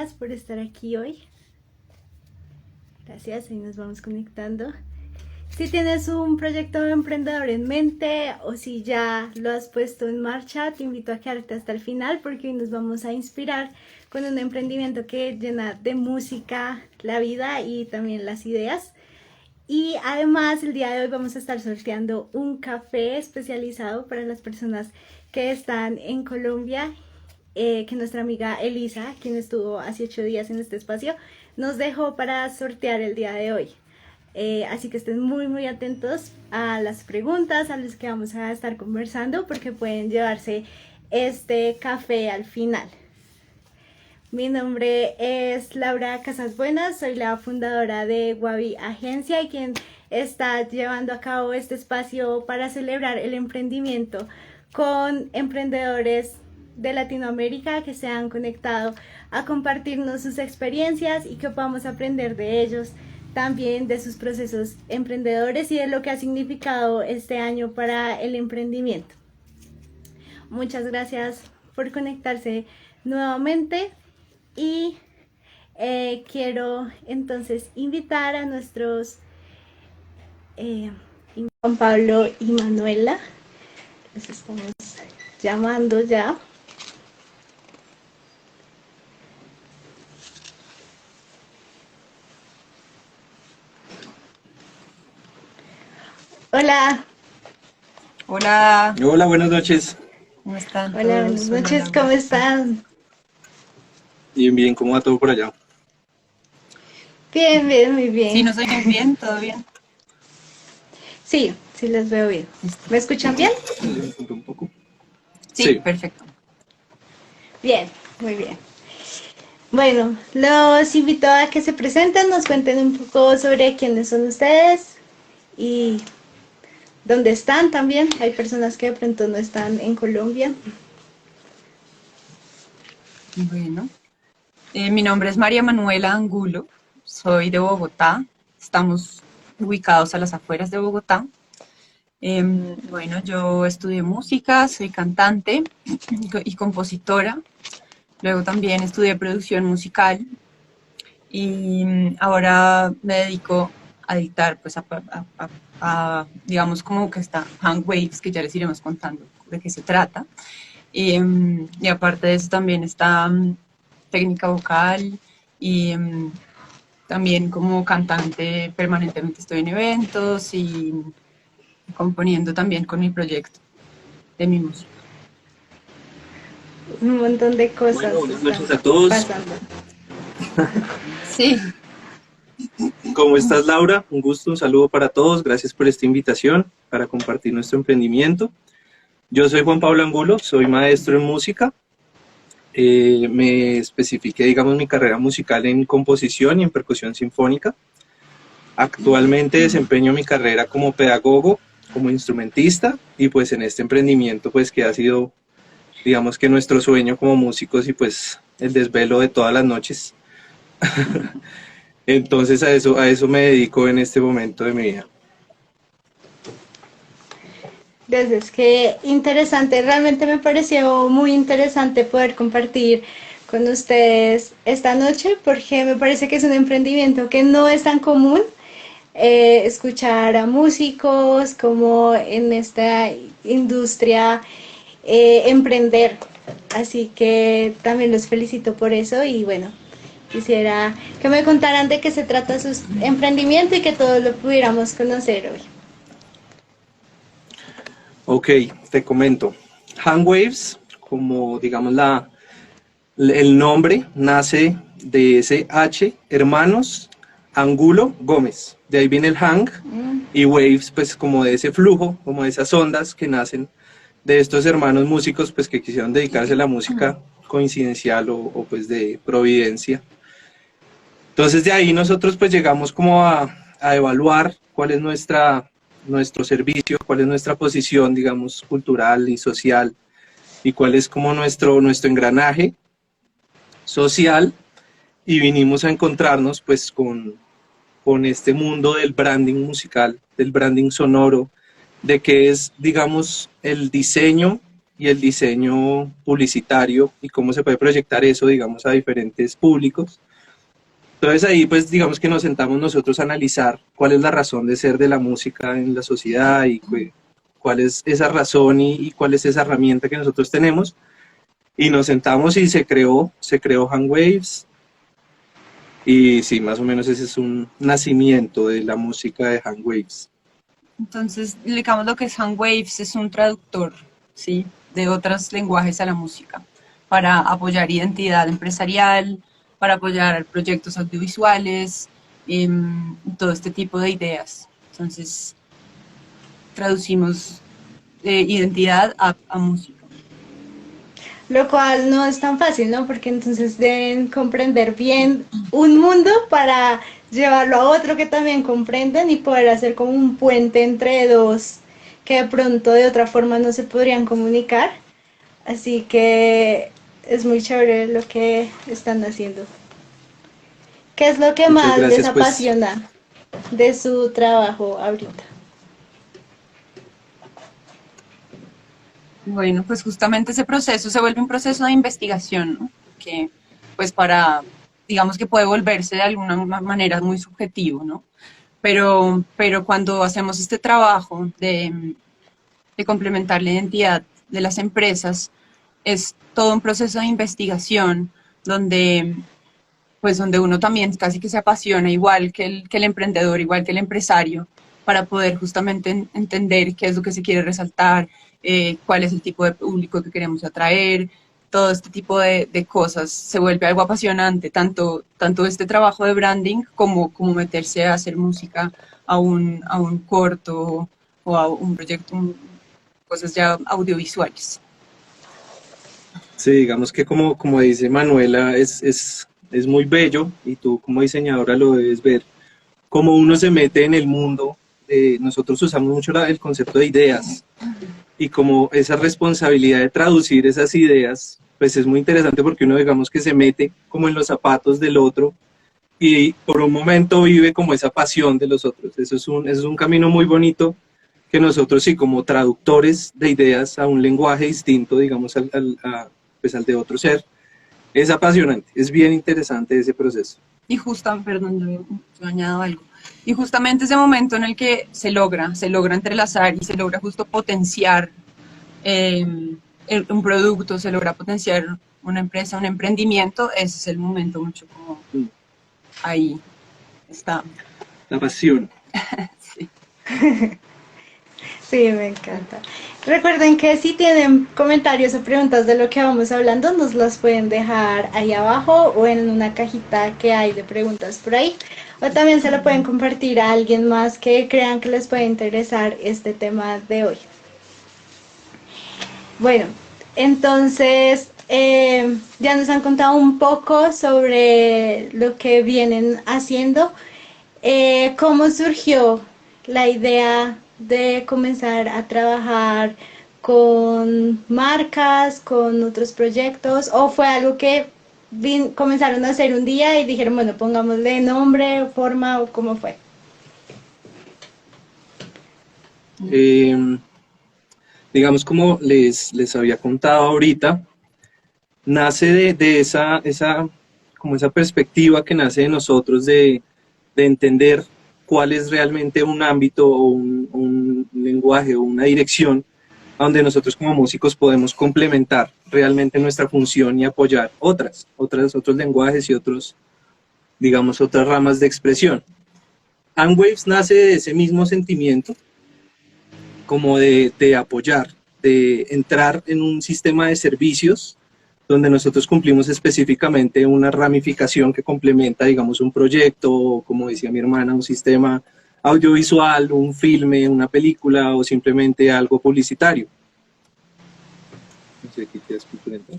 Gracias por estar aquí hoy. Gracias, ahí nos vamos conectando. Si tienes un proyecto emprendedor en mente o si ya lo has puesto en marcha, te invito a quedarte hasta el final porque hoy nos vamos a inspirar con un emprendimiento que llena de música la vida y también las ideas. Y además el día de hoy vamos a estar sorteando un café especializado para las personas que están en Colombia, que nuestra amiga Elisa, quien estuvo hace 8 días en este espacio, nos dejó para sortear el día de hoy. Así que estén muy atentos a las preguntas, a las que vamos a estar conversando, porque pueden llevarse este café al final. Mi nombre es Laura Casasbuenas, soy la fundadora de Wabi Agencia y quien está llevando a cabo este espacio para celebrar el emprendimiento con emprendedores de Latinoamérica que se han conectado a compartirnos sus experiencias y que podamos aprender de ellos, también de sus procesos emprendedores y de lo que ha significado este año para el emprendimiento. Muchas gracias por conectarse nuevamente. Y quiero entonces invitar a nuestros Juan Pablo y Manuela. Los estamos llamando ya. Hola. Hola. Hola, buenas noches. ¿Cómo están? Hola, buenas noches, ¿cómo están? Bien, ¿cómo va todo por allá? Bien, muy bien. ¿Sí nos oyen bien? ¿Todo bien? Sí, los veo bien. ¿Me escuchan bien? Un poco. Sí, perfecto. Bien, muy bien. Bueno, los invito a que se presenten, nos cuenten un poco sobre quiénes son ustedes y dónde están también. Hay personas que de pronto no están en Colombia. Bueno, mi nombre es María Manuela Angulo, soy de Bogotá, estamos ubicados a las afueras de Bogotá. Bueno, yo estudié música, soy cantante y compositora, luego también estudié producción musical y ahora me dedico a dictar, pues digamos como que está Hand Waves, que ya les iremos contando de qué se trata. Y aparte de eso también está técnica vocal y también como cantante permanentemente estoy en eventos y componiendo también con mi proyecto de mi música. Un montón de cosas. Bueno, buenas noches a todos. Pasando. Sí. ¿Cómo estás, Laura? Un gusto, un saludo para todos. Gracias por esta invitación para compartir nuestro emprendimiento. Yo soy Juan Pablo Angulo, soy maestro en música. Me especifiqué, digamos, mi carrera musical en composición y en percusión sinfónica. Actualmente desempeño mi carrera como pedagogo, como instrumentista y pues en este emprendimiento pues que ha sido, digamos que nuestro sueño como músicos y pues el desvelo de todas las noches. Entonces a eso me dedico en este momento de mi vida. Gracias, qué interesante. Realmente me pareció muy interesante poder compartir con ustedes esta noche porque me parece que es un emprendimiento que no es tan común escuchar a músicos como en esta industria emprender. Así que también los felicito por eso y bueno, quisiera que me contaran de qué se trata su emprendimiento y que todos lo pudiéramos conocer hoy. Ok, te comento. Hand Waves, como digamos el nombre, nace de ese H, hermanos, Angulo, Gómez. De ahí viene el hang y waves, pues como de ese flujo, como de esas ondas que nacen de estos hermanos músicos, pues que quisieron dedicarse a la música coincidencial o pues de providencia. Entonces de ahí nosotros pues llegamos como a evaluar cuál es nuestro servicio, cuál es nuestra posición, digamos, cultural y social, y cuál es como nuestro engranaje social, y vinimos a encontrarnos pues con este mundo del branding musical, del branding sonoro, de que es, digamos, el diseño y el diseño publicitario y cómo se puede proyectar eso, digamos, a diferentes públicos. Entonces ahí, pues, digamos que nos sentamos nosotros a analizar cuál es la razón de ser de la música en la sociedad y cuál es esa razón y cuál es esa herramienta que nosotros tenemos. Y nos sentamos y se creó Handwaves. Y sí, más o menos ese es un nacimiento de la música de Handwaves. Entonces, digamos lo que es Handwaves es un traductor, ¿sí?, de otros lenguajes a la música, para apoyar identidad empresarial, para apoyar proyectos audiovisuales, todo este tipo de ideas. Entonces, traducimos identidad a música. Lo cual no es tan fácil, ¿no? Porque entonces deben comprender bien un mundo para llevarlo a otro que también comprenden y poder hacer como un puente entre dos que de pronto de otra forma no se podrían comunicar. Así que es muy chévere lo que están haciendo. ¿Qué es lo que Muchas más les gracias, pues. apasiona de su trabajo ahorita? Bueno, pues justamente ese proceso se vuelve un proceso de investigación, ¿no? Que pues digamos que puede volverse de alguna manera muy subjetivo, ¿no? Pero cuando hacemos este trabajo de complementar la identidad de las empresas, es todo un proceso de investigación donde uno también casi que se apasiona igual que el emprendedor, igual que el empresario, para poder justamente entender qué es lo que se quiere resaltar, cuál es el tipo de público que queremos atraer, todo este tipo de cosas. Se vuelve algo apasionante, tanto este trabajo de branding como meterse a hacer música a un corto o a un proyecto, cosas ya audiovisuales. Sí, digamos que como dice Manuela, es muy bello y tú como diseñadora lo debes ver, cómo uno se mete en el mundo. Nosotros usamos mucho el concepto de ideas y como esa responsabilidad de traducir esas ideas, pues es muy interesante porque uno digamos que se mete como en los zapatos del otro y por un momento vive como esa pasión de los otros. Eso es un camino muy bonito que nosotros sí como traductores de ideas a un lenguaje distinto, digamos, pues al de otro ser, es apasionante, es bien interesante ese proceso. Y perdón, yo añado algo. Y justamente ese momento en el que se logra entrelazar y se logra justo potenciar un producto, se logra potenciar una empresa, un emprendimiento, ese es el momento mucho como ahí está. La pasión. Sí. Sí, me encanta. Recuerden que si tienen comentarios o preguntas de lo que vamos hablando, nos las pueden dejar ahí abajo o en una cajita que hay de preguntas por ahí. O también se lo pueden compartir a alguien más que crean que les puede interesar este tema de hoy. Bueno, entonces ya nos han contado un poco sobre lo que vienen haciendo. ¿Cómo surgió la idea de comenzar a trabajar con marcas, con otros proyectos? ¿O fue algo que comenzaron a hacer un día y dijeron, bueno, pongámosle nombre, forma, o cómo fue? Digamos como les había contado ahorita, nace de como esa perspectiva que nace de nosotros de entender cuál es realmente un ámbito o un lenguaje o una dirección donde nosotros como músicos podemos complementar realmente nuestra función y apoyar otros lenguajes y digamos, otras ramas de expresión. Handwaves nace de ese mismo sentimiento, como de apoyar, de entrar en un sistema de servicios donde nosotros cumplimos específicamente una ramificación que complementa, digamos, un proyecto, o como decía mi hermana, un sistema audiovisual, un filme, una película o simplemente algo publicitario. No sé qué quieres complementar.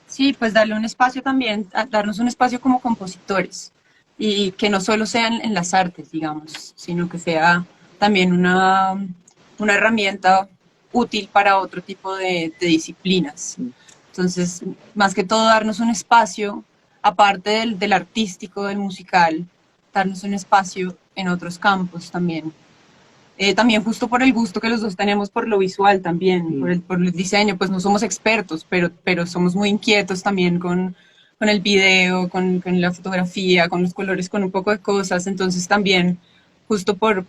Sí, pues darle un espacio también, darnos un espacio como compositores y que no solo sean en las artes, digamos, sino que sea también una herramienta útil para otro tipo de disciplinas. Entonces, más que todo, darnos un espacio, aparte del artístico, del musical, darnos un espacio en otros campos también. también justo por el gusto que los dos tenemos por lo visual también, por el diseño, pues no somos expertos, pero somos muy inquietos también con el video, con la fotografía, con los colores, con un poco de cosas, entonces también justo por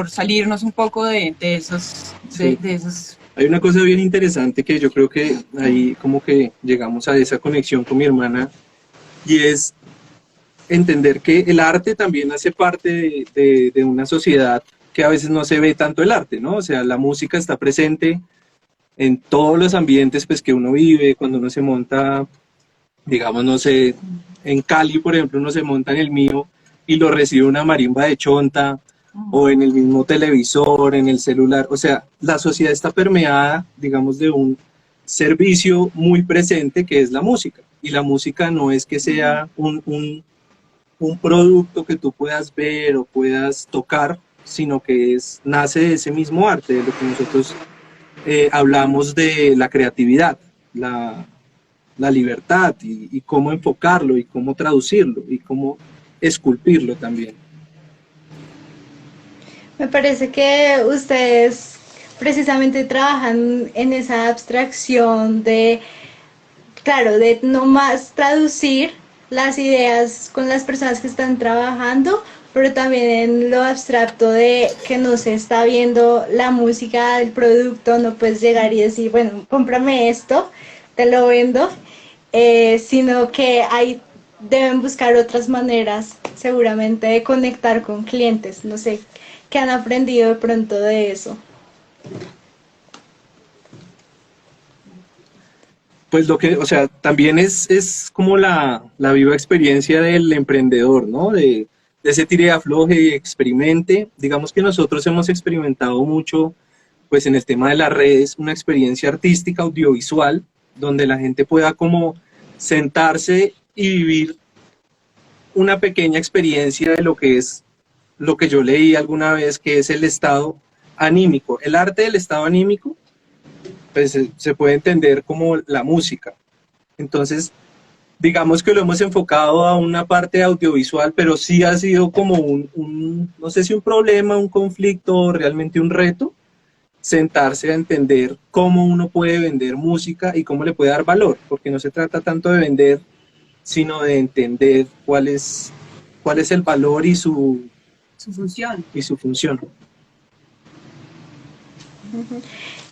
salirnos un poco de esos, Sí. de esos... Hay una cosa bien interesante que yo creo que ahí como que llegamos a esa conexión con mi hermana, y es entender que el arte también hace parte de una sociedad que a veces no se ve tanto el arte, ¿no? O sea, la música está presente en todos los ambientes pues, que uno vive, cuando uno se monta, digamos, no sé, en Cali, por ejemplo, uno se monta en el mío y lo recibe una marimba de chonta, o en el mismo televisor, en el celular. O sea, la sociedad está permeada, digamos, de un servicio muy presente que es la música. Y la música no es que sea un producto que tú puedas ver o puedas tocar, sino que nace de ese mismo arte, de lo que nosotros hablamos de la creatividad, la libertad y cómo enfocarlo y cómo traducirlo y cómo esculpirlo también. Me parece que ustedes precisamente trabajan en esa abstracción de, claro, de no más traducir las ideas con las personas que están trabajando, pero también en lo abstracto de que no se está viendo la música del producto, no puedes llegar y decir, bueno, cómprame esto, te lo vendo, sino que deben buscar otras maneras seguramente de conectar con clientes, no sé, ¿qué han aprendido de pronto de eso? Pues lo que, o sea, también es como la viva experiencia del emprendedor, ¿no? De ese tire y afloje y experimente. Digamos que nosotros hemos experimentado mucho, pues en el tema de las redes, una experiencia artística, audiovisual, donde la gente pueda como sentarse y vivir una pequeña experiencia de lo que es lo que yo leí alguna vez, que es el estado anímico. El arte del estado anímico, pues se puede entender como la música. Entonces, digamos que lo hemos enfocado a una parte audiovisual, pero sí ha sido como no sé si un problema, un conflicto o realmente un reto, sentarse a entender cómo uno puede vender música y cómo le puede dar valor, porque no se trata tanto de vender, sino de entender cuál es el valor y su función. Y su función.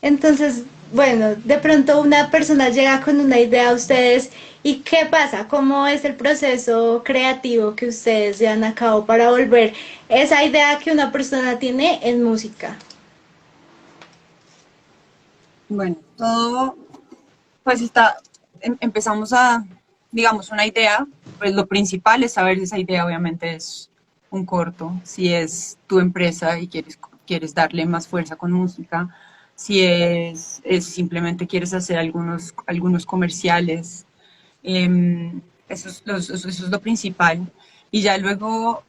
Entonces, bueno, de pronto una persona llega con una idea a ustedes y ¿qué pasa? ¿Cómo es el proceso creativo que ustedes llevan a cabo para volver esa idea que una persona tiene en música? Bueno, todo, pues empezamos digamos, una idea, pues lo principal es saber si esa idea obviamente es un corto, si es tu empresa y quieres darle más fuerza con música, si es simplemente quieres hacer algunos comerciales, eso es lo principal. Y ya luego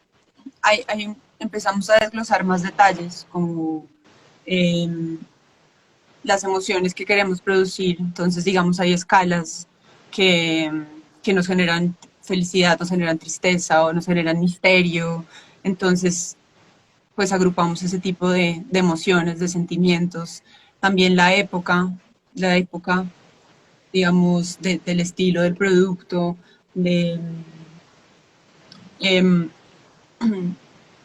empezamos a desglosar más detalles, como las emociones que queremos producir. Entonces, digamos, hay escalas que nos generan felicidad, nos generan tristeza o nos generan misterio. Entonces, pues agrupamos ese tipo de emociones, de sentimientos. También la época, digamos, del estilo del producto,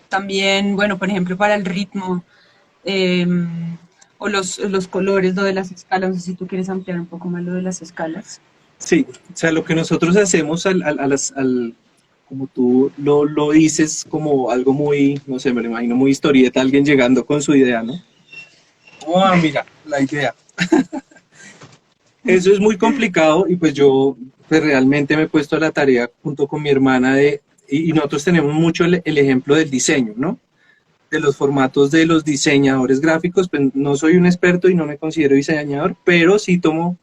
también, bueno, por ejemplo, para el ritmo, o los colores, lo de las escalas. No sé si tú quieres ampliar un poco más lo de las escalas. Sí, o sea, lo que nosotros hacemos como tú lo dices, como algo muy, no sé, me lo imagino muy historieta, alguien llegando con su idea, ¿no? Oh, mira, la idea. Eso es muy complicado y pues yo pues, realmente me he puesto a la tarea junto con mi hermana y nosotros tenemos mucho el ejemplo del diseño, ¿no? De los formatos de los diseñadores gráficos, pues no soy un experto y no me considero diseñador, pero sí tomo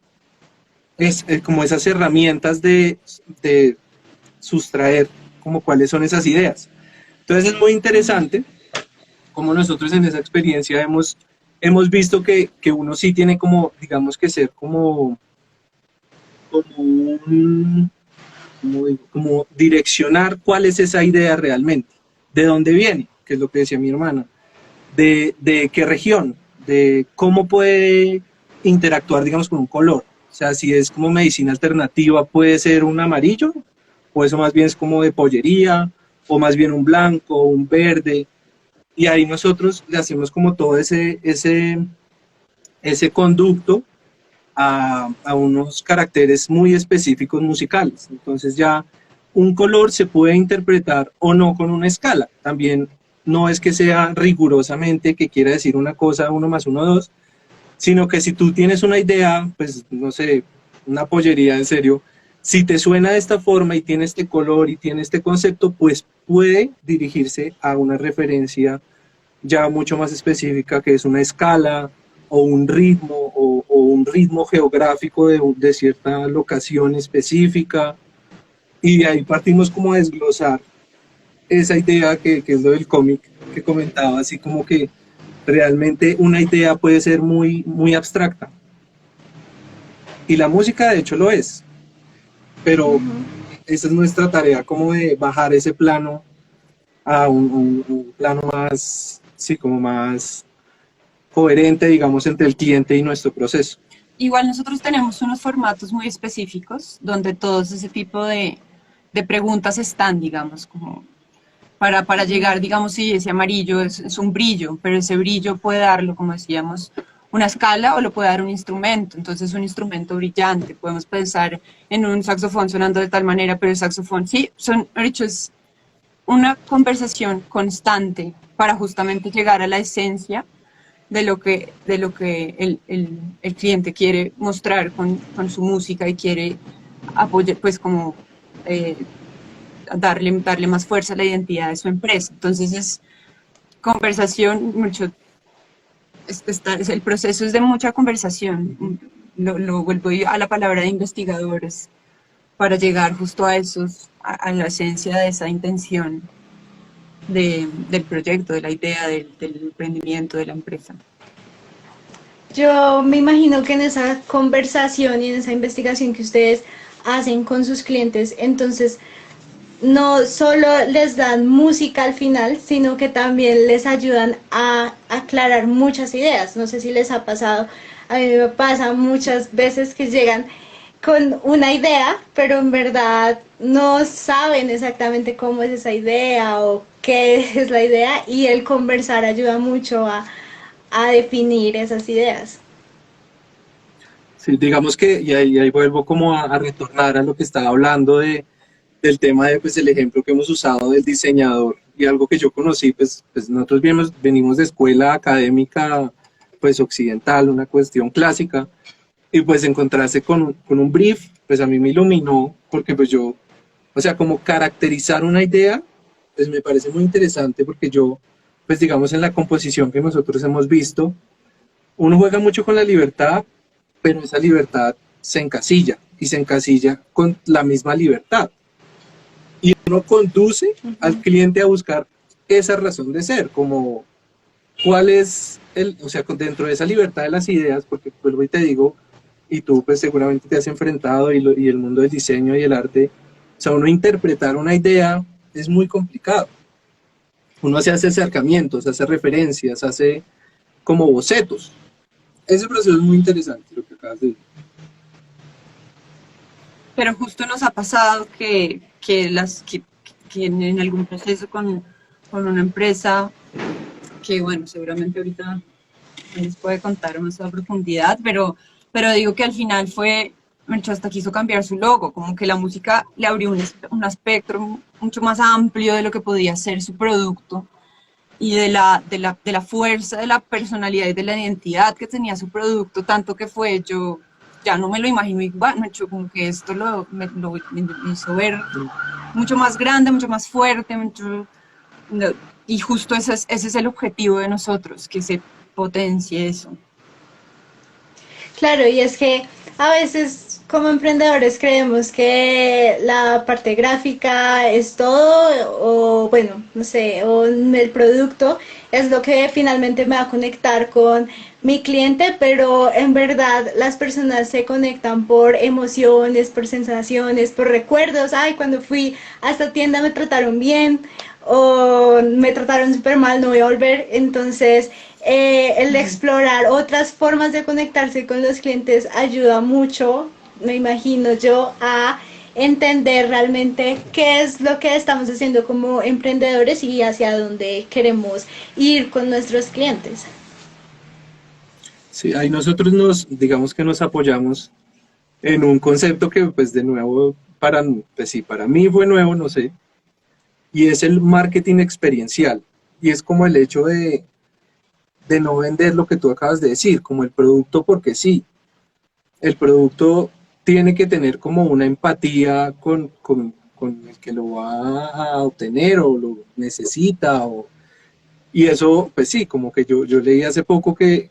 como esas herramientas de sustraer como cuáles son esas ideas. Entonces es muy interesante como nosotros en esa experiencia hemos visto que uno sí tiene como, digamos que ser como direccionar cuál es esa idea realmente, de dónde viene, que es lo que decía mi hermana. de qué región, de cómo puede interactuar, digamos, con un color. O sea, si es como medicina alternativa, puede ser un amarillo, o eso más bien es como de pollería, o más bien un blanco, un verde. Y ahí nosotros le hacemos como todo ese conducto a unos caracteres muy específicos musicales. Entonces ya un color se puede interpretar o no con una escala. También no es que sea rigurosamente que quiera decir una cosa, 1 más 1, 2, sino que si tú tienes una idea, pues no sé, una pollería en serio, si te suena de esta forma y tiene este color y tiene este concepto, pues puede dirigirse a una referencia ya mucho más específica, que es una escala o un ritmo o un ritmo geográfico de cierta locación específica, y de ahí partimos como a desglosar esa idea que es lo del cómic que comentaba, así como que realmente una idea puede ser muy, muy abstracta, y la música de hecho lo es, pero esa es nuestra tarea, como de bajar ese plano a un plano más, sí, como más coherente, digamos, entre el cliente y nuestro proceso. Igual nosotros tenemos unos formatos muy específicos donde todos ese tipo de preguntas están, digamos, como para llegar, digamos, si ese amarillo es un brillo, pero ese brillo puede darlo, como decíamos, una escala o lo puede dar un instrumento. Entonces, un instrumento brillante. Podemos pensar en un saxofón sonando de tal manera, pero el saxofón, sí, de hecho, es una conversación constante para justamente llegar a la esencia de lo que el cliente quiere mostrar con su música y quiere apoyar, pues como darle más fuerza a la identidad de su empresa. Entonces es conversación, el proceso es de mucha conversación. Lo vuelvo a la palabra de investigadores para llegar justo a a la esencia de esa intención del proyecto, de la idea, del emprendimiento, de la empresa. Yo me imagino que en esa conversación y en esa investigación que ustedes hacen con sus clientes, entonces no solo les dan música al final, sino que también les ayudan a aclarar muchas ideas. No sé si les ha pasado, a mí me pasa muchas veces que llegan con una idea, pero en verdad no saben exactamente cómo es esa idea o qué es la idea, y el conversar ayuda mucho a definir esas ideas. Sí, digamos que, y ahí vuelvo como a retornar a lo que estaba hablando del tema de, pues, el ejemplo que hemos usado del diseñador, y algo que yo conocí, pues nosotros venimos de escuela académica, pues occidental, una cuestión clásica, y pues encontrarse con un brief, pues a mí me iluminó, porque pues yo, o sea, como caracterizar una idea, pues me parece muy interesante, porque yo, pues digamos, en la composición que nosotros hemos visto, uno juega mucho con la libertad, pero esa libertad se encasilla, y se encasilla con la misma libertad. Y uno conduce al cliente a buscar esa razón de ser, como cuál es o sea, dentro de esa libertad de las ideas, porque vuelvo y te digo, y tú pues seguramente te has enfrentado, y el mundo del diseño y el arte, o sea, uno interpretar una idea es muy complicado. Uno hace acercamientos, hace referencias, hace como bocetos. Ese proceso es muy interesante, lo que acabas de decir. Pero justo nos ha pasado que en algún proceso con una empresa, que bueno, seguramente ahorita les puede contar más a profundidad, pero digo que al final hasta quiso cambiar su logo, como que la música le abrió un espectro mucho más amplio de lo que podía ser su producto, y de la fuerza, de la personalidad y de la identidad que tenía su producto, tanto que yo ya no me lo imagino igual, como que esto me hizo ver mucho más grande, mucho más fuerte, y justo ese es el objetivo de nosotros, que se potencie eso. Claro, y es que a veces como emprendedores creemos que la parte gráfica es todo, o bueno, no sé, o el producto es lo que finalmente me va a conectar con mi cliente, pero en verdad las personas se conectan por emociones, por sensaciones, por recuerdos. Ay, cuando fui a esta tienda me trataron bien o me trataron súper mal, no voy a volver. Entonces, el explorar otras formas de conectarse con los clientes ayuda mucho, me imagino yo, a entender realmente qué es lo que estamos haciendo como emprendedores y hacia dónde queremos ir con nuestros clientes. Sí, ahí nosotros digamos que nos apoyamos en un concepto que pues de nuevo, pues sí, para mí fue nuevo, no sé, y es el marketing experiencial. Y es como el hecho de no vender lo que tú acabas de decir, como el producto porque sí. El producto tiene que tener como una empatía con el que lo va a obtener o lo necesita. Y eso, pues sí, como que yo leí hace poco que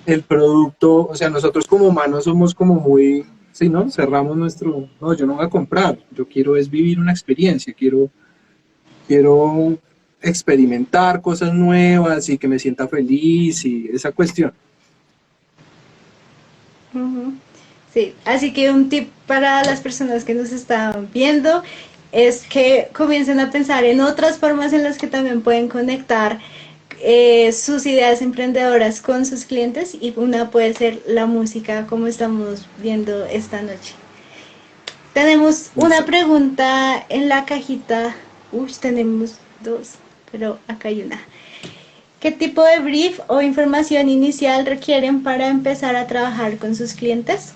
el producto, o sea, nosotros como humanos somos como muy, sí, ¿no? Cerramos no, yo no voy a comprar, yo quiero es vivir una experiencia, quiero experimentar cosas nuevas y que me sienta feliz y esa cuestión. Ujú. Sí, así que un tip para las personas que nos están viendo es que comiencen a pensar en otras formas en las que también pueden conectar sus ideas emprendedoras con sus clientes, y una puede ser la música, como estamos viendo esta noche. Tenemos una Exacto. pregunta en la cajita. Uy, tenemos dos, pero acá hay una. ¿Qué tipo de brief o información inicial requieren para empezar a trabajar con sus clientes?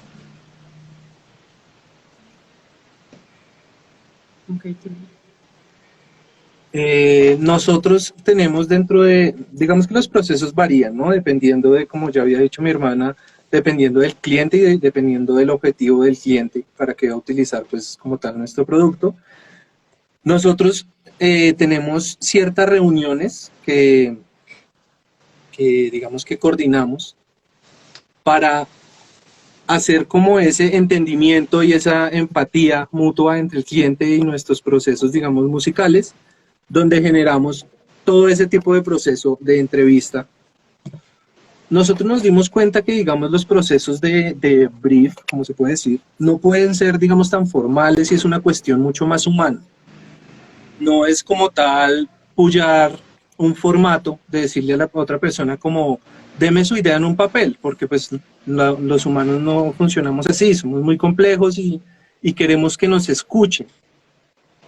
Ok, Nosotros tenemos digamos que los procesos varían, ¿no? Dependiendo de, como ya había dicho mi hermana, dependiendo del cliente y dependiendo del objetivo del cliente para que va a utilizar, pues, como tal nuestro producto. Nosotros tenemos ciertas reuniones que, digamos que coordinamos para hacer como ese entendimiento y esa empatía mutua entre el cliente y nuestros procesos, digamos, musicales, donde generamos todo ese tipo de proceso de entrevista. Nosotros nos dimos cuenta que, digamos, los procesos de brief, como se puede decir, no pueden ser, digamos, tan formales y es una cuestión mucho más humana. No es como tal pullar un formato de decirle a la otra persona como deme su idea en un papel, porque pues los humanos no funcionamos así, somos muy complejos y queremos que nos escuchen.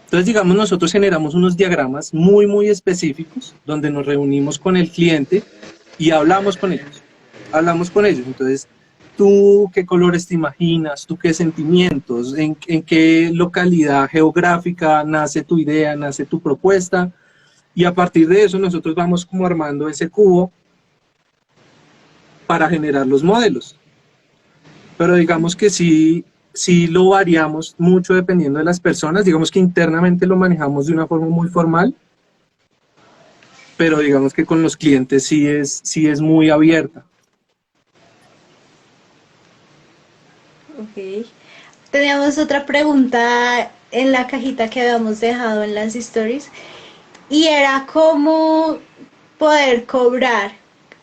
Entonces, digamos, nosotros generamos unos diagramas muy, muy específicos donde nos reunimos con el cliente y hablamos con ellos. Hablamos con ellos. Entonces, ¿tú qué colores te imaginas? ¿Tú qué sentimientos? ¿En qué localidad geográfica nace tu idea, nace tu propuesta? Y a partir de eso nosotros vamos como armando ese cubo para generar los modelos. Pero digamos que sí lo variamos mucho dependiendo de las personas. Digamos que internamente lo manejamos de una forma muy formal, pero digamos que con los clientes sí es muy abierta. Ok. Teníamos otra pregunta en la cajita que habíamos dejado en las stories, y era cómo poder cobrar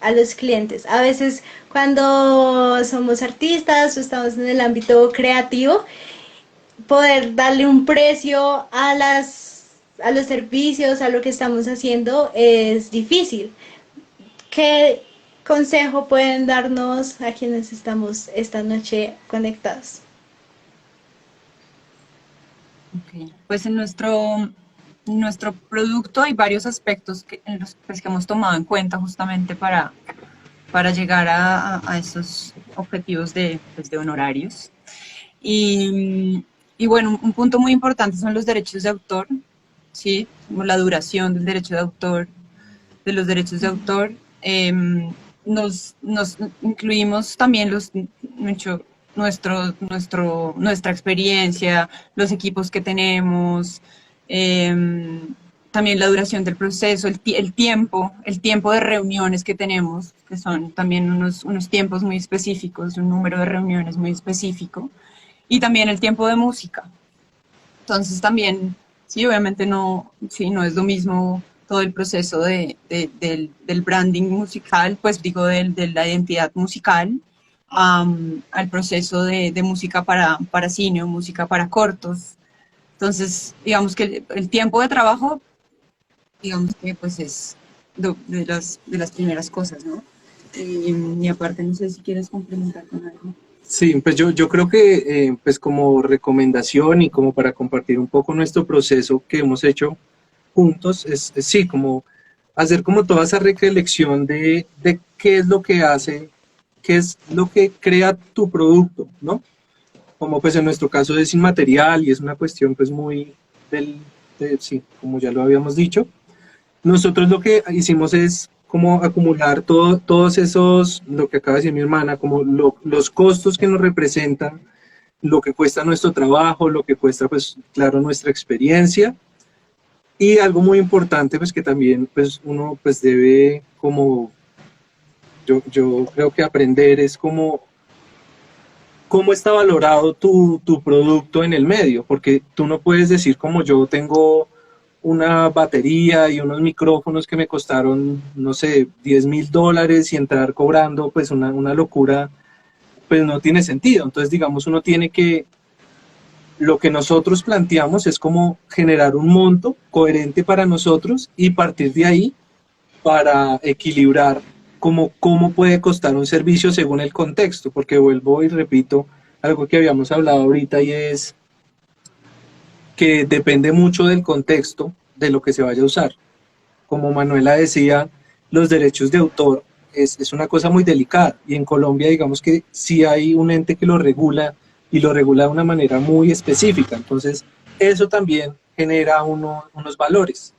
a los clientes. A veces cuando somos artistas o estamos en el ámbito creativo, poder darle un precio a los servicios, a lo que estamos haciendo es difícil. ¿Qué consejo pueden darnos a quienes estamos esta noche conectados? ok. Pues en nuestro producto hay varios aspectos en los pues, que hemos tomado en cuenta justamente para llegar a esos objetivos pues, de honorarios. Y bueno, un punto muy importante son los derechos de autor, ¿sí? Como la duración del derecho de autor, de los derechos de autor. Nos incluimos también nuestra experiencia, los equipos que tenemos, también la duración del proceso, el tiempo de reuniones que tenemos, que son también unos tiempos muy específicos, un número de reuniones muy específico. y también el tiempo de música. Entonces también, sí, obviamente no, sí, no es lo mismo todo el proceso del branding musical, pues digo, de la identidad musical, al proceso de música para cine o música para cortos. Entonces, digamos que el tiempo de trabajo, digamos que pues es de las primeras cosas, ¿no? Y aparte, no sé si quieres complementar con algo. Sí, pues yo creo que pues como recomendación y como para compartir un poco nuestro proceso que hemos hecho juntos, sí, como hacer como toda esa recolección de qué es lo que hace, qué es lo que crea tu producto, ¿no? Como pues en nuestro caso es inmaterial y es una cuestión pues muy sí, como ya lo habíamos dicho. Nosotros lo que hicimos es como acumular todos esos, lo que acaba de decir mi hermana, como los costos que nos representan, lo que cuesta nuestro trabajo, lo que cuesta pues claro nuestra experiencia, y algo muy importante pues que también pues uno pues debe como, yo creo que aprender es como cómo está valorado tu producto en el medio, porque tú no puedes decir como yo tengo una batería y unos micrófonos que me costaron, no sé, $10,000 y entrar cobrando pues una locura, pues no tiene sentido. Entonces, digamos, uno tiene que, lo que nosotros planteamos es como generar un monto coherente para nosotros y partir de ahí para equilibrar como cómo puede costar un servicio según el contexto, porque vuelvo y repito algo que habíamos hablado ahorita y es que depende mucho del contexto de lo que se vaya a usar. Como Manuela decía, los derechos de autor es una cosa muy delicada y en Colombia digamos que sí hay un ente que lo regula y lo regula de una manera muy específica, entonces eso también genera unos valores.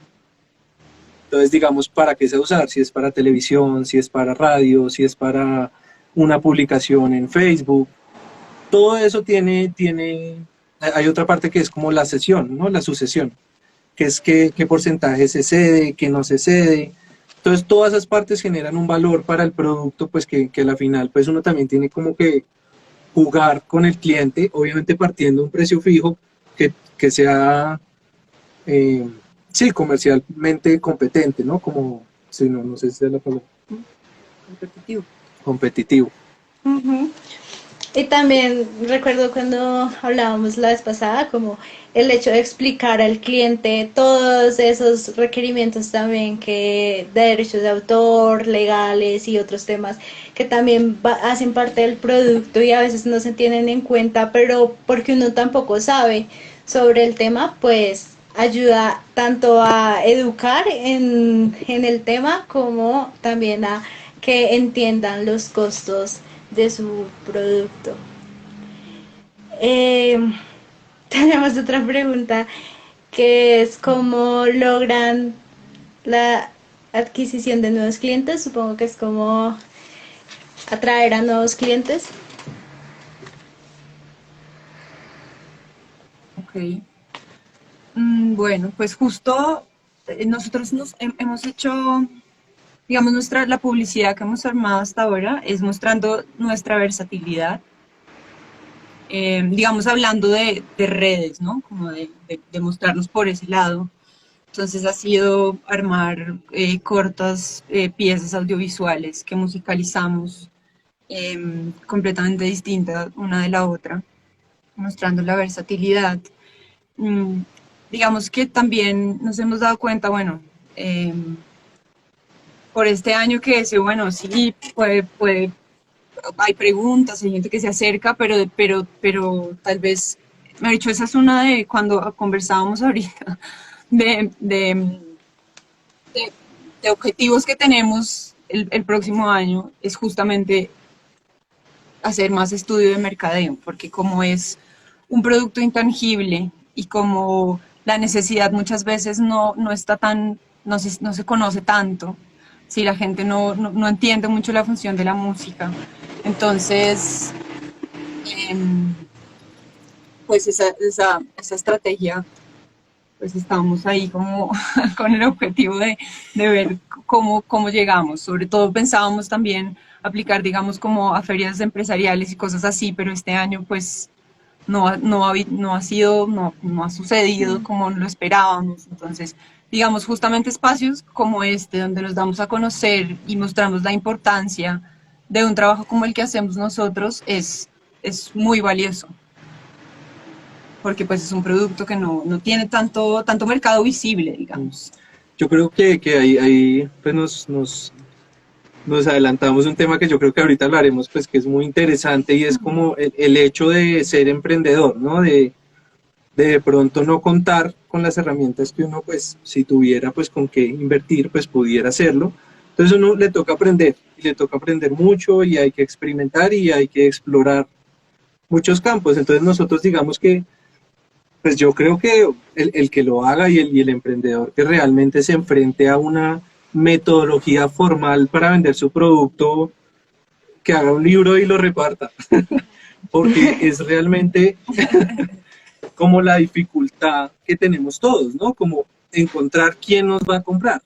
Entonces, digamos, ¿para qué se va a usar? Si es para televisión, si es para radio, si es para una publicación en Facebook. Todo eso hay otra parte que es como la cesión, ¿no? La sucesión, que es qué porcentaje se cede, qué no se cede. Entonces, todas esas partes generan un valor para el producto, pues que a la final, pues uno también tiene como que jugar con el cliente, obviamente partiendo de un precio fijo que sea eh, sí, comercialmente competente, ¿no? Como, sí, no sé si es la palabra. Competitivo. Competitivo. Ujú. Y también recuerdo cuando hablábamos la vez pasada, como el hecho de explicar al cliente todos esos requerimientos también que de derechos de autor, legales y otros temas que también hacen parte del producto y a veces no se tienen en cuenta, pero porque uno tampoco sabe sobre el tema, pues ayuda tanto a educar en el tema como también a que entiendan los costos de su producto. Eh, Tenemos otra pregunta que es cómo logran la adquisición de nuevos clientes. Supongo que es como atraer a nuevos clientes. Ok. Bueno, pues justo nosotros hemos hecho, digamos, la publicidad que hemos armado hasta ahora es mostrando nuestra versatilidad, digamos, hablando de redes, ¿no? Como de mostrarnos por ese lado. Entonces ha sido armar cortas piezas audiovisuales que musicalizamos completamente distintas una de la otra, mostrando la versatilidad. Mm, digamos que también nos hemos dado cuenta, bueno, por este año que ese, bueno, sí, hay preguntas, hay gente que se acerca, pero tal vez, me ha dicho, esa es una de cuando conversábamos ahorita, de, de, de objetivos que tenemos el próximo año, es justamente hacer más estudio de mercadeo, porque como es un producto intangible y como la necesidad muchas veces no está tan, no se conoce tanto, si la gente no entiende mucho la función de la música. Entonces, eh, pues esa estrategia, pues estamos ahí como con el objetivo de ver cómo llegamos. Sobre todo pensábamos también aplicar, digamos, como a ferias empresariales y cosas así, pero este año pues no ha sucedido como lo esperábamos. Entonces, digamos, justamente espacios como este, donde nos damos a conocer y mostramos la importancia de un trabajo como el que hacemos nosotros, es muy valioso, porque pues es un producto que no tiene tanto mercado visible, digamos. Yo creo que ahí pues nos adelantamos un tema que yo creo que ahorita hablaremos, pues que es muy interesante y es como el hecho de ser emprendedor, ¿no? De pronto no contar con las herramientas que uno, pues, si tuviera, pues, con qué invertir, pues, pudiera hacerlo. Entonces uno le toca aprender, y le toca aprender mucho, y hay que experimentar, y hay que explorar muchos campos. Entonces nosotros digamos que, pues yo creo que el que lo haga y el emprendedor que realmente se enfrente a una metodología formal para vender su producto, que haga un libro y lo reparta, porque es realmente como la dificultad que tenemos todos, ¿no? Como encontrar quién nos va a comprar.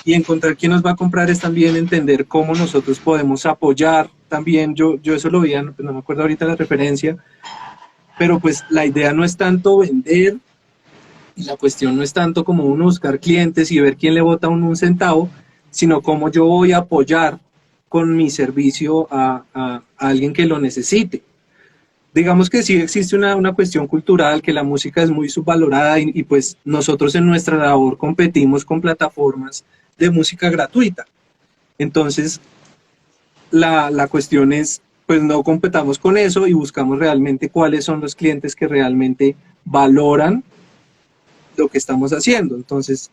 Y encontrar quién nos va a comprar es también entender cómo nosotros podemos apoyar. También yo eso lo vi, no me acuerdo ahorita la referencia, pero pues la idea no es tanto vender, y la cuestión no es tanto como uno buscar clientes y ver quién le bota un centavo, sino cómo yo voy a apoyar con mi servicio a alguien que lo necesite. Digamos que sí existe una cuestión cultural, que la música es muy subvalorada y pues nosotros en nuestra labor competimos con plataformas de música gratuita. Entonces, la cuestión es, pues no competamos con eso y buscamos realmente cuáles son los clientes que realmente valoran lo que estamos haciendo. Entonces,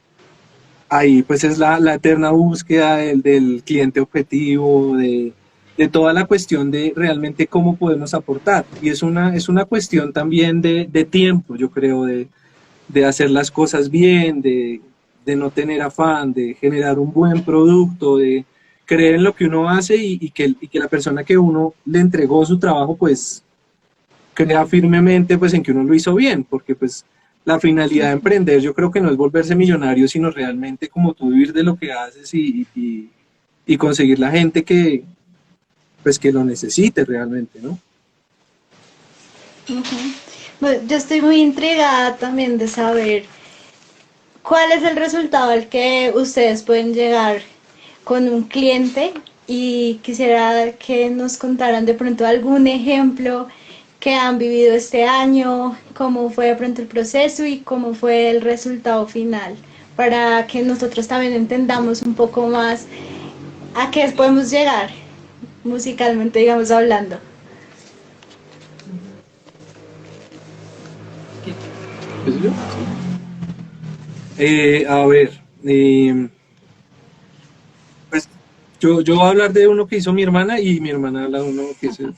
ahí pues es la eterna búsqueda del cliente objetivo, de toda la cuestión de realmente cómo podemos aportar. Y es una cuestión también de tiempo, yo creo, de hacer las cosas bien, de no tener afán, de generar un buen producto, de creer en lo que uno hace y que la persona que uno le entregó su trabajo, pues crea firmemente pues en que uno lo hizo bien, porque pues la finalidad de emprender yo creo que no es volverse millonario, sino realmente como tú vivir de lo que haces y conseguir la gente que pues que lo necesite realmente, ¿no? Bueno, yo estoy muy intrigada también de saber cuál es el resultado al que ustedes pueden llegar con un cliente, y quisiera que nos contaran de pronto algún ejemplo que han vivido este año, cómo fue de pronto el proceso y cómo fue el resultado final, para que nosotros también entendamos un poco más a qué podemos llegar musicalmente, digamos, hablando. A ver, pues yo voy a hablar de uno que hizo mi hermana y mi hermana habla de uno que hizo.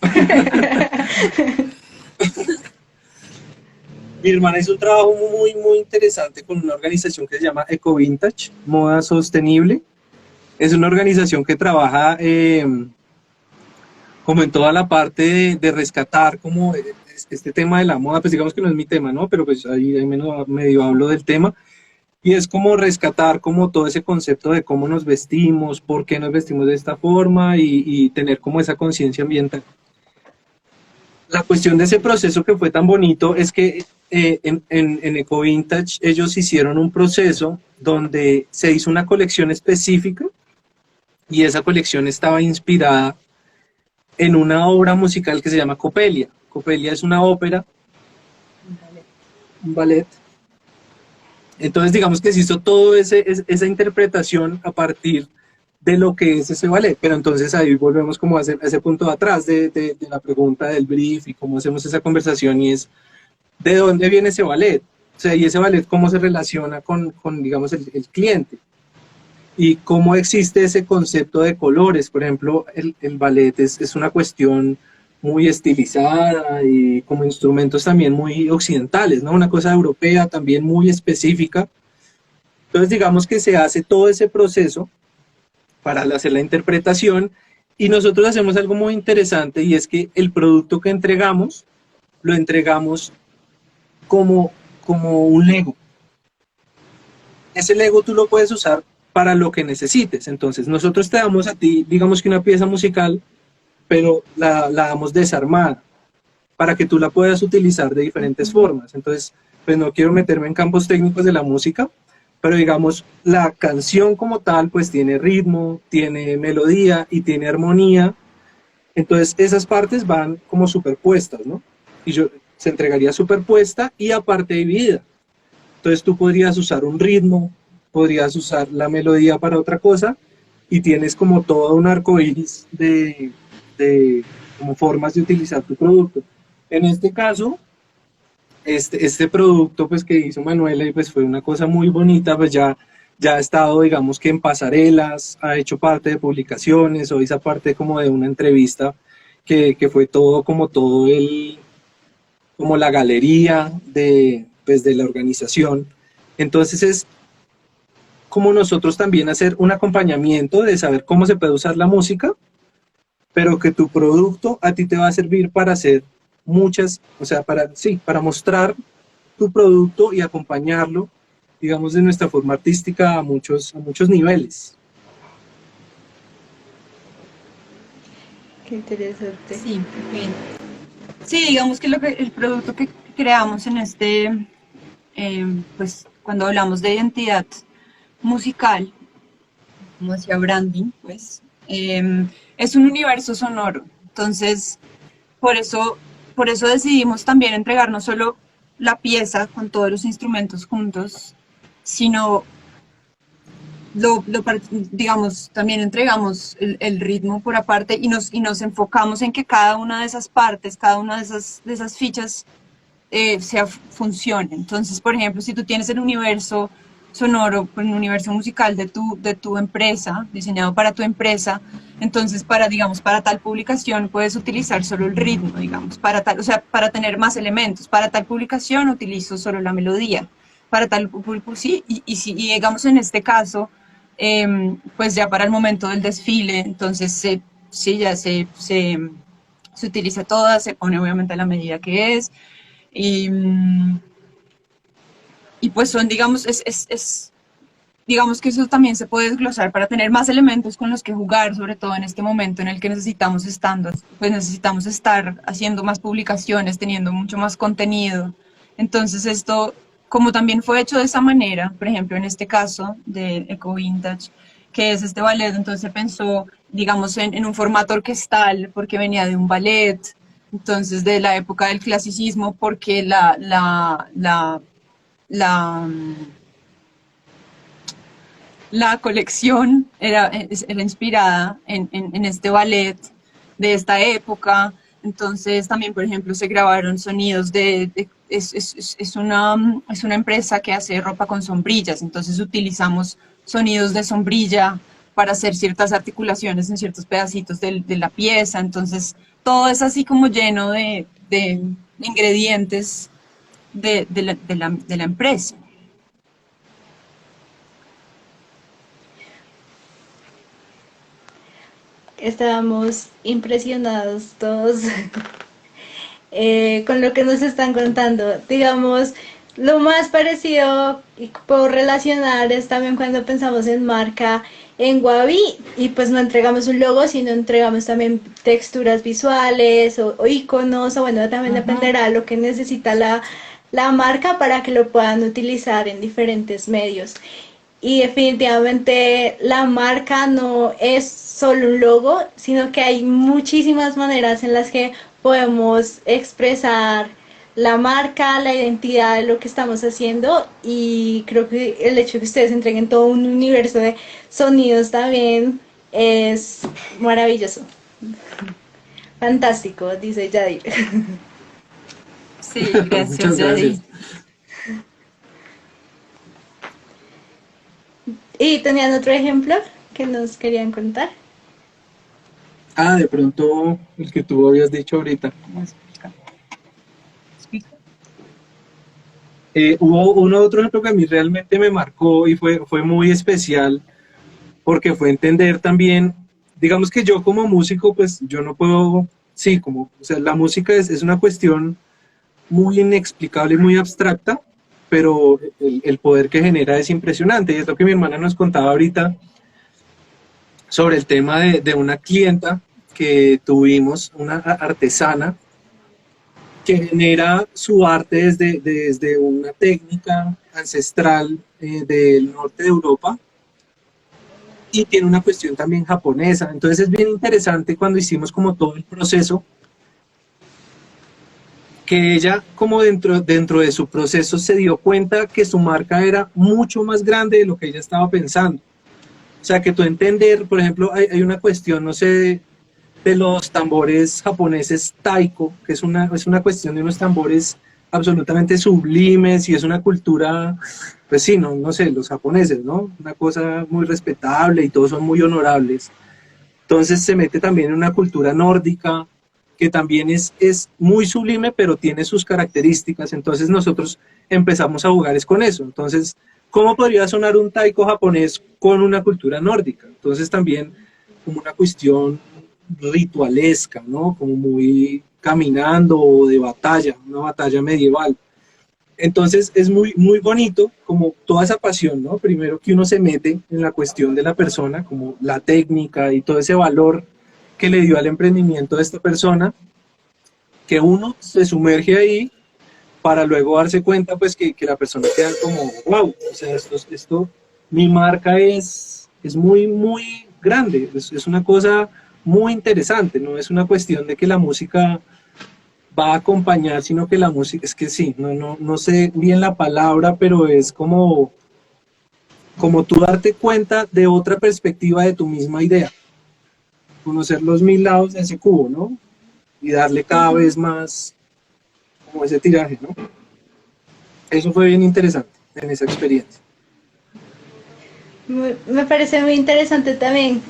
Mi hermana hizo un trabajo muy interesante con una organización que se llama Eco Vintage, Moda Sostenible. Es una organización que trabaja como en toda la parte de rescatar como este tema de la moda, pues digamos que no es mi tema, ¿no? Pero pues ahí medio hablo del tema. Y es como rescatar como todo ese concepto de cómo nos vestimos, por qué nos vestimos de esta forma y tener como esa conciencia ambiental. La cuestión de ese proceso que fue tan bonito es que en Eco Vintage ellos hicieron un proceso donde se hizo una colección específica y esa colección estaba inspirada en una obra musical que se llama Coppelia. Coppelia es una ópera, un ballet. Entonces digamos que se hizo toda esa interpretación a partir de lo que es ese ballet, pero entonces ahí volvemos como a ese punto de atrás de la pregunta del brief y cómo hacemos esa conversación, y es ¿de dónde viene ese ballet? O sea, y ese ballet cómo se relaciona con digamos, el cliente, y cómo existe ese concepto de colores. Por ejemplo, el ballet es una cuestión muy estilizada y como instrumentos también muy occidentales, ¿no? Una cosa europea también muy específica. Entonces digamos que se hace todo ese proceso para hacer la interpretación, y nosotros hacemos algo muy interesante, y es que el producto que entregamos, lo entregamos como un Lego. Ese Lego tú lo puedes usar para lo que necesites. Entonces nosotros te damos a ti, digamos que una pieza musical, pero la damos desarmada, para que tú la puedas utilizar de diferentes formas. Entonces, pues no quiero meterme en campos técnicos de la música, pero digamos, la canción como tal, pues tiene ritmo, tiene melodía y tiene armonía. Entonces, esas partes van como superpuestas, ¿no? Y se entregaría superpuesta y aparte dividida. Entonces, tú podrías usar un ritmo, podrías usar la melodía para otra cosa, y tienes como todo un arco iris de como formas de utilizar tu producto. En este caso, este producto pues que hizo Manuela, y pues fue una cosa muy bonita, pues ya ha estado, digamos que en pasarelas, ha hecho parte de publicaciones, o hizo parte como de una entrevista que fue todo como la galería pues de la organización. Entonces es como nosotros también hacer un acompañamiento de saber cómo se puede usar la música, pero que tu producto a ti te va a servir para hacer muchas, o sea, para mostrar tu producto y acompañarlo, digamos, de nuestra forma artística a muchos niveles. Qué interesante. Sí, bien. Sí, digamos que el producto que creamos en pues cuando hablamos de identidad musical, como decía branding, pues, es un universo sonoro. Entonces, por eso decidimos también entregar no solo la pieza con todos los instrumentos juntos, sino digamos, también entregamos el ritmo por aparte, y nos enfocamos en que cada una de esas partes, cada una de esas fichas funcione. Entonces, por ejemplo, si tú tienes el universo sonoro, el universo musical de tu empresa, diseñado para tu empresa, entonces digamos, para tal publicación puedes utilizar solo el ritmo, digamos, o sea, para tener más elementos. Para tal publicación utilizo solo la melodía, para tal, sí, y digamos en este caso, pues ya para el momento del desfile, entonces sí, ya se utiliza toda, se pone obviamente a la medida que es, y pues son, digamos, digamos que eso también se puede desglosar para tener más elementos con los que jugar, sobre todo en este momento en el que necesitamos estar haciendo más publicaciones, teniendo mucho más contenido. Entonces esto, como también fue hecho de esa manera, por ejemplo, en este caso de Eco Vintage, que es este ballet, entonces se pensó, digamos, en un formato orquestal, porque venía de un ballet, entonces de la época del clasicismo, porque la colección era inspirada en este ballet de esta época. Entonces también, por ejemplo, se grabaron sonidos es una empresa que hace ropa con sombrillas, entonces utilizamos sonidos de sombrilla para hacer ciertas articulaciones en ciertos pedacitos de la pieza. Entonces todo es así como lleno de ingredientes de la empresa. Estábamos impresionados todos con lo que nos están contando. Digamos, lo más parecido y puedo relacionar es también cuando pensamos en marca en Wabi, y pues no entregamos un logo, sino entregamos también texturas visuales o iconos, o bueno, también dependerá de lo que necesita la marca para que lo puedan utilizar en diferentes medios. Y definitivamente la marca no es solo un logo, sino que hay muchísimas maneras en las que podemos expresar la marca, la identidad de lo que estamos haciendo, y creo que el hecho de que ustedes entreguen todo un universo de sonidos también es maravilloso. Fantástico, dice Yadir. Sí, gracias, Muchas Yadir. gracias. ¿Y tenían otro ejemplo que nos querían contar? De pronto el que tú habías dicho ahorita. Hubo otro ejemplo que a mí realmente me marcó y fue muy especial, porque fue entender también, digamos que yo como músico, pues yo no puedo, sí, o sea, la música es una cuestión muy inexplicable y muy abstracta, pero el poder que genera es impresionante. Y es lo que mi hermana nos contaba ahorita sobre el tema de una clienta que tuvimos, una artesana, que genera su arte desde una técnica ancestral del norte de Europa y tiene una cuestión también japonesa. Entonces es bien interesante cuando hicimos como todo el proceso, que ella como dentro de su proceso se dio cuenta que su marca era mucho más grande de lo que ella estaba pensando. O sea, que tú entender, por ejemplo, hay una cuestión, no sé, de los tambores japoneses taiko, que es una cuestión de unos tambores absolutamente sublimes y es una cultura, pues sí, no sé, los japoneses, ¿no? Una cosa muy respetable y todos son muy honorables. Entonces se mete también en una cultura nórdica que también es muy sublime, pero tiene sus características. Entonces nosotros empezamos a jugar es con eso. Entonces, ¿cómo podría sonar un taiko japonés con una cultura nórdica? Entonces también como una cuestión ritualesca, ¿no? Como muy caminando o de batalla, una batalla medieval. Entonces es muy, muy bonito como toda esa pasión, ¿no? Primero que uno se mete en la cuestión de la persona, como la técnica y todo ese valor que le dio al emprendimiento de esta persona, que uno se sumerge ahí para luego darse cuenta pues que la persona queda como, wow, o sea, esto mi marca es muy, muy grande, es una cosa muy interesante, no es una cuestión de que la música va a acompañar, sino que la música, es que sí, no sé bien la palabra, pero es como tú darte cuenta de otra perspectiva de tu misma idea, conocer los 1000 lados de ese cubo, ¿no? Y darle cada vez más como ese tiraje, ¿no? Eso fue bien interesante en esa experiencia. Me parece muy interesante también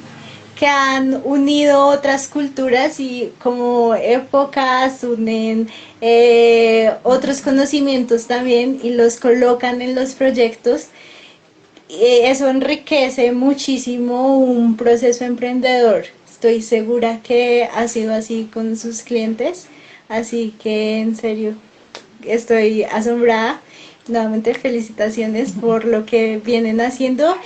que han unido otras culturas y como épocas unen otros conocimientos también y los colocan en los proyectos. Eso enriquece muchísimo un proceso emprendedor. Estoy segura que ha sido así con sus clientes, así que en serio estoy asombrada. Nuevamente felicitaciones por lo que vienen haciendo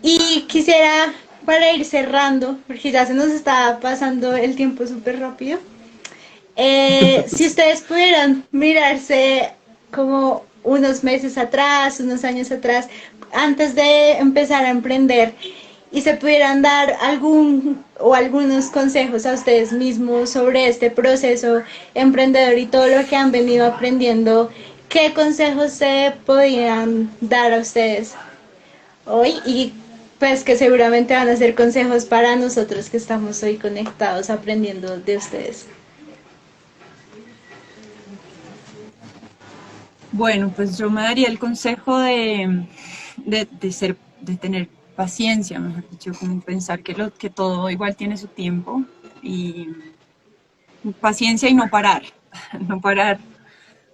y quisiera, para ir cerrando, porque ya se nos está pasando el tiempo súper rápido, si ustedes pudieran mirarse como unos meses atrás, unos años atrás, antes de empezar a emprender, y se pudieran dar algún o algunos consejos a ustedes mismos sobre este proceso emprendedor y todo lo que han venido aprendiendo, ¿qué consejos se podrían dar a ustedes hoy? Y pues que seguramente van a ser consejos para nosotros que estamos hoy conectados aprendiendo de ustedes. Bueno, pues yo me daría el consejo de tener paciencia, mejor dicho, como pensar que todo igual tiene su tiempo y paciencia y no parar, no parar,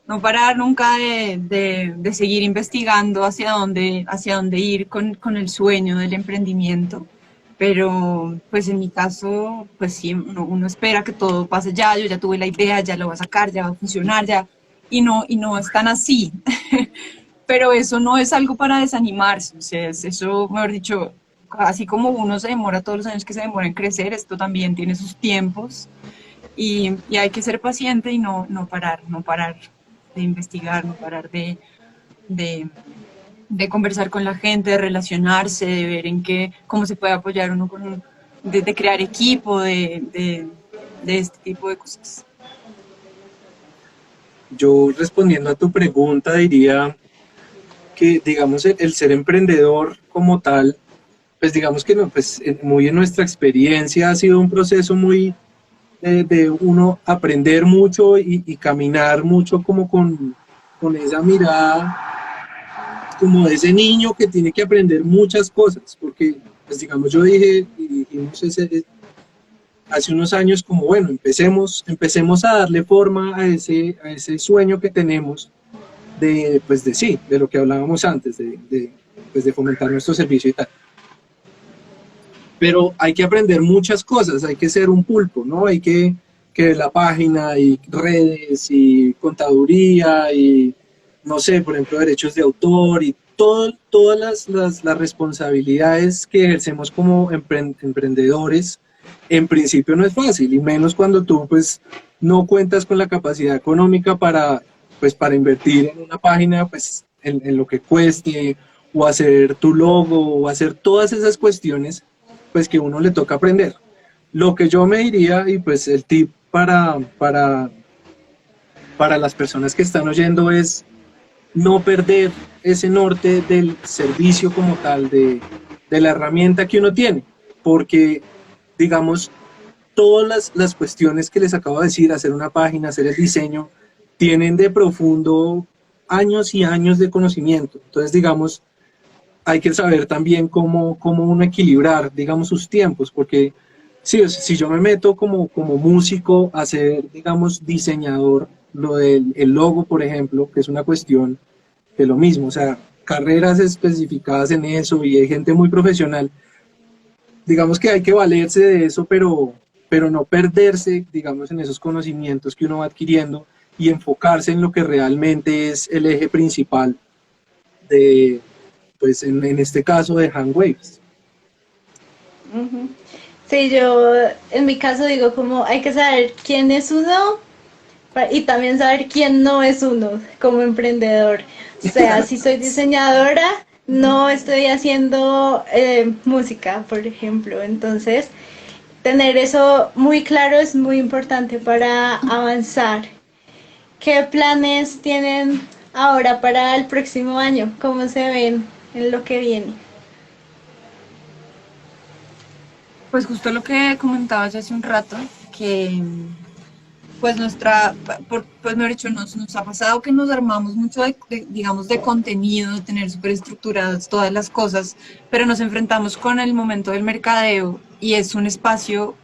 no parar nunca de seguir investigando hacia dónde ir con el sueño del emprendimiento. Pero pues en mi caso, pues sí, uno espera que todo pase ya, yo ya tuve la idea, ya lo voy a sacar, ya va a funcionar, ya, y no es tan así. Pero eso no es algo para desanimarse, o sea, eso, mejor dicho, así como uno se demora todos los años que se demora en crecer, esto también tiene sus tiempos y hay que ser paciente y no parar de investigar, no parar de conversar con la gente, de relacionarse, de ver cómo se puede apoyar uno de crear equipo, de este tipo de cosas. Yo respondiendo a tu pregunta diría que, digamos, el ser emprendedor como tal, pues digamos que no, pues muy en nuestra experiencia ha sido un proceso muy de uno aprender mucho y caminar mucho como con esa mirada como de ese niño que tiene que aprender muchas cosas, porque pues digamos yo dije y dijimos hace unos años como bueno, empecemos a darle forma a ese sueño que tenemos pues de lo que hablábamos antes, pues de fomentar nuestro servicio y tal. Pero hay que aprender muchas cosas, hay que ser un pulpo, ¿no? Hay que la página y redes y contaduría y, no sé, por ejemplo, derechos de autor y todas las responsabilidades que ejercemos como emprendedores en principio no es fácil, y menos cuando tú pues no cuentas con la capacidad económica para invertir en una página, pues en lo que cueste, o hacer tu logo, o hacer todas esas cuestiones, pues que uno le toca aprender. Lo que yo me diría, y pues el tip para las personas que están oyendo es no perder ese norte del servicio como tal, de la herramienta que uno tiene, porque digamos, todas las cuestiones que les acabo de decir, hacer una página, hacer el diseño, tienen de profundo años y años de conocimiento. Entonces, digamos, hay que saber también cómo uno equilibrar, digamos, sus tiempos, porque sí, o sea, si yo me meto como músico a ser, digamos, diseñador, lo del el logo, por ejemplo, que es una cuestión de lo mismo, o sea, carreras especificadas en eso y hay gente muy profesional, digamos que hay que valerse de eso, pero no perderse, digamos, en esos conocimientos que uno va adquiriendo y enfocarse en lo que realmente es el eje principal de, pues en este caso de Handwaves. Ujú. Sí, yo en mi caso digo como hay que saber quién es uno y también saber quién no es uno como emprendedor. O sea, si soy diseñadora, no estoy haciendo música, por ejemplo. Entonces, tener eso muy claro es muy importante para avanzar. ¿Qué planes tienen ahora para el próximo año? ¿Cómo se ven en lo que viene? Pues justo lo que comentabas hace un rato, que pues pues mejor dicho, nos ha pasado que nos armamos mucho digamos, de contenido, de tener súper estructuradas todas las cosas, pero nos enfrentamos con el momento del mercadeo y es un espacio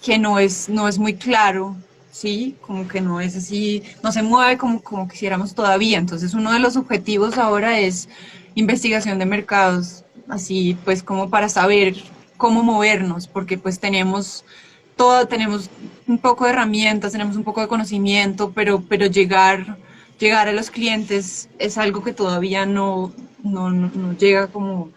que no es muy claro, ¿sí? Como que no es así, no se mueve como quisiéramos todavía. Entonces, uno de los objetivos ahora es investigación de mercados, así pues como para saber cómo movernos, porque pues tenemos un poco de herramientas, tenemos un poco de conocimiento, pero llegar a los clientes es algo que todavía no llega como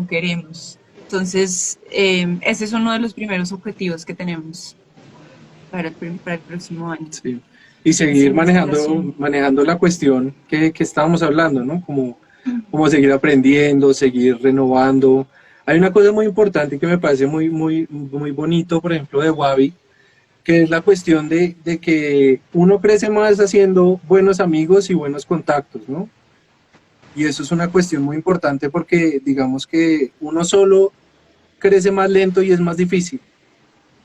queremos. Entonces, ese es uno de los primeros objetivos que tenemos para el próximo año. Sí. Y seguir Hacer investigación. manejando la cuestión que estábamos hablando, ¿no? Como seguir aprendiendo, seguir renovando. Hay una cosa muy importante que me parece muy bonito, por ejemplo, de Wabi, que es la cuestión de que uno crece más haciendo buenos amigos y buenos contactos, ¿no? Y eso es una cuestión muy importante porque digamos que uno solo crece más lento y es más difícil.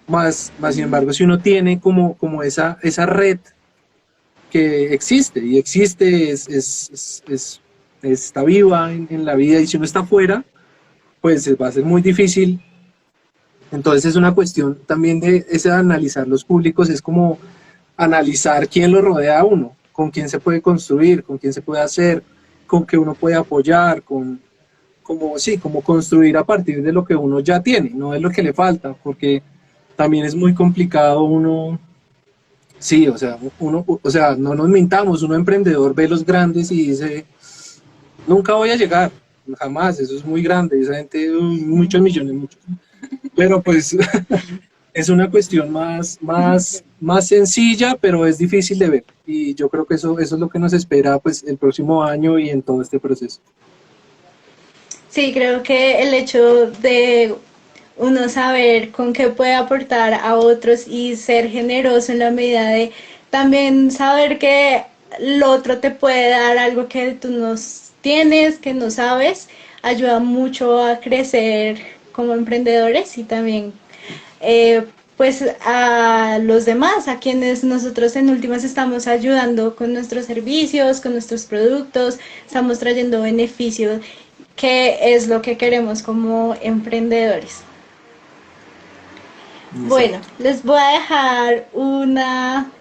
Más sin embargo, si uno tiene como esa red que existe y existe, está viva en la vida y si uno está afuera, pues va a ser muy difícil. Entonces es una cuestión también de ese analizar los públicos, es como analizar quién lo rodea a uno, con quién se puede construir, con quién se puede hacer, con qué uno puede apoyar, como construir a partir de lo que uno ya tiene, no de lo que le falta, porque también es muy complicado uno, sí, o sea, no nos mintamos, uno emprendedor ve los grandes y dice, nunca voy a llegar, jamás, eso es muy grande, esa gente, muchos millones, muchos. Pero pues es una cuestión más sencilla, pero es difícil de ver. Y yo creo que eso es lo que nos espera pues el próximo año y en todo este proceso. Sí, creo que el hecho de uno saber con qué puede aportar a otros y ser generoso en la medida de también saber que el otro te puede dar algo que tú no tienes, que no sabes, ayuda mucho a crecer como emprendedores y también pues a los demás, a quienes nosotros en últimas estamos ayudando con nuestros servicios, con nuestros productos, estamos trayendo beneficios, que es lo que queremos como emprendedores. Bueno, les voy a dejar una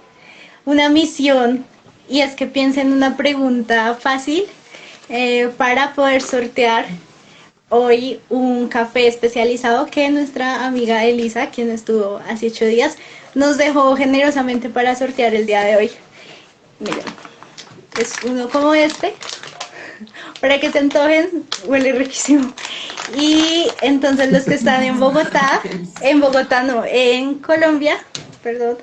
misión y es que piensen una pregunta fácil para poder sortear hoy un café especializado que nuestra amiga Elisa, quien estuvo hace 8 días, nos dejó generosamente para sortear el día de hoy. Miren, es uno como este para que se antojen, huele riquísimo. Y entonces los que están en Bogotá no, en Colombia, perdón,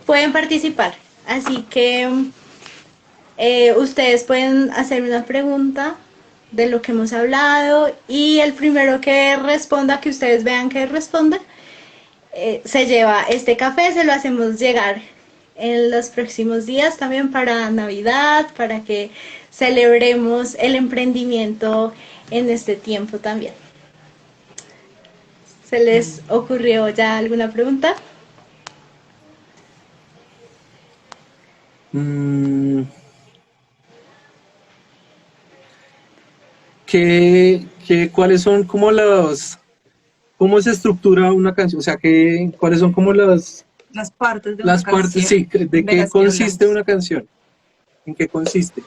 pueden participar. Así que ustedes pueden hacerme una pregunta de lo que hemos hablado y el primero que responda, que ustedes vean que responde, se lleva este café, se lo hacemos llegar en los próximos días también para Navidad, para que celebremos el emprendimiento en este tiempo también. ¿Se les ocurrió ya alguna pregunta? ¿Cuáles son como cómo se estructura una canción? O sea, ¿cuáles son como Las partes de una las partes, canción sí, de de qué las que consiste hablamos. una canción? ¿En qué consiste?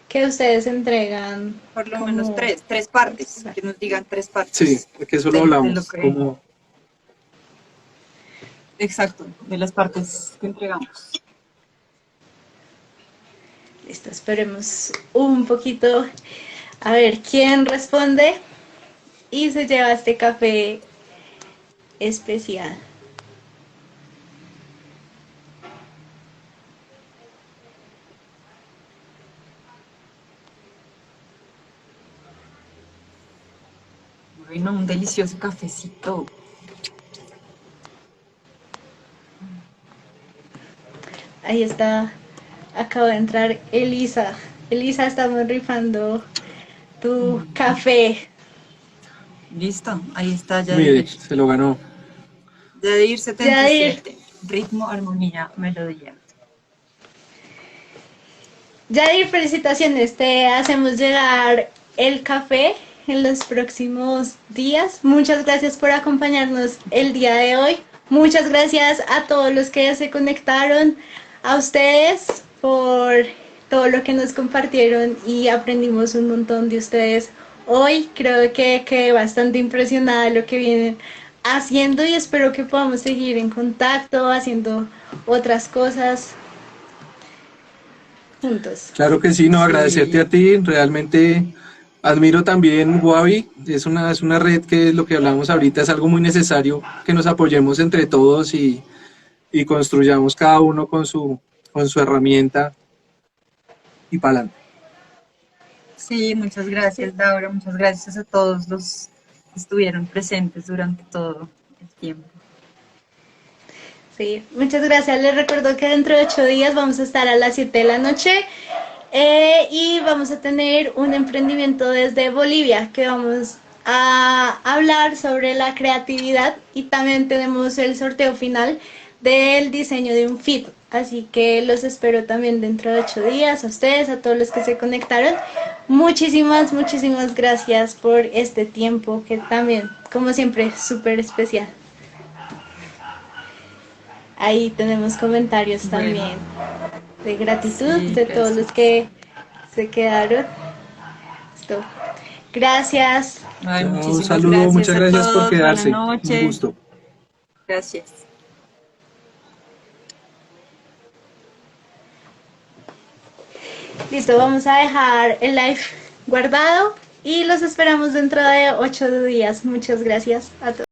Que ustedes entregan Por lo como... menos tres partes, que nos digan tres Sí, partes porque eso lo de lo hablamos, que... como Exacto, de las partes que entregamos. Listo, esperemos un poquito a ver quién responde y se lleva este café especial. Bueno, un delicioso cafecito. Ahí está, acaba de entrar Elisa. Elisa, estamos rifando tu café. Listo, ahí está mire, Yadir. se lo ganó. Yadir Yadir, 77. Ritmo, armonía, melodía. Yadir, felicitaciones. Te hacemos llegar el café en los próximos días. Muchas gracias por acompañarnos el día de hoy. Muchas gracias a todos los que se conectaron, a ustedes por todo lo que nos compartieron y aprendimos un montón de ustedes hoy. Creo que quedé bastante impresionada de lo que vienen haciendo y espero que podamos seguir en contacto, haciendo otras cosas juntos. Claro que sí, no, agradecerte a Sí, ti, realmente admiro también Wabi, es una red que lo que hablamos ahorita es algo muy necesario, que nos apoyemos entre todos y construyamos cada uno con su herramienta y para adelante. sí, muchas gracias, Laura. Muchas gracias a todos los que estuvieron presentes durante todo el tiempo. Sí, muchas gracias. Les recuerdo que dentro de 8 días vamos a estar a las 7 de la noche y vamos a tener un emprendimiento desde Bolivia que vamos a hablar sobre la creatividad y también tenemos el sorteo final del diseño de un feed. Así que los espero también dentro de 8 días, a ustedes, a todos los que se conectaron. Muchísimas, muchísimas gracias por este tiempo que también, como siempre, súper especial. Ahí tenemos comentarios Bueno, también de gratitud sí, de todos los gracias. que se quedaron. Listo. Gracias. Ay, Chao, un muchísimas saludo, gracias muchas a gracias por todos. Buenas quedarse, un noches. gusto. Gracias. Listo, vamos a dejar el live guardado y los esperamos dentro de 8 días. Muchas gracias a todos.